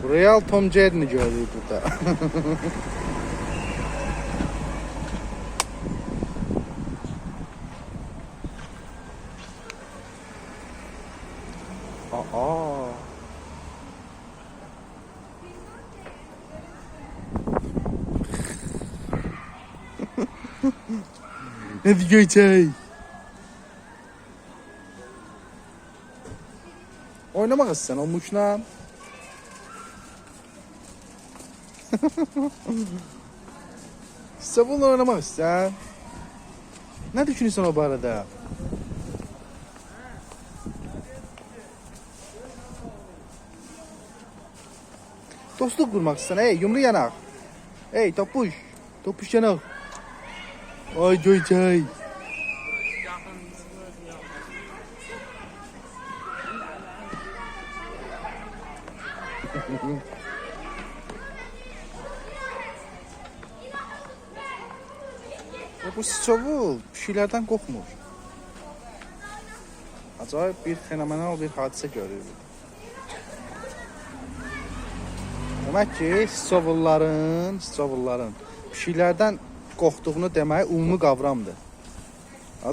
Real Tom Jerry'ni görürük burada. Aa. Hadi geçelim. Oynamak istersen o muşla. Sen bununla oynamak istersen. Ne düşünüyorsun o barada? Dostluk kurmak istersen. Hey yumru yanak. Hey topuş. Topuş yanak. Ay çay. Bu sıçovul bir şeylerden qorxmur. Acayip bir fenomenal bir hadisə görürük. Demək ki, sıçovulların bir şeylərdən qorxduğunu demək ümumi qavramdır.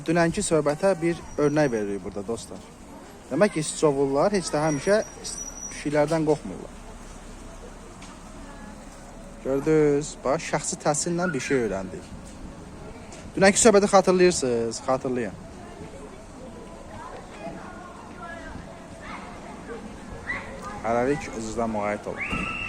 Dünənki söhbətə bir örnək veririk burada dostlar. Demək ki, sıçovullar heç də həmişə bir şeylərdən qorxmurlar. Gördünüz, bax, şəxsi təhsillə bir şey öyrəndik. Dünənki söhbəti xatırlayırsınız, xatırlayın. Hələlik özünüzdən müğayət olun.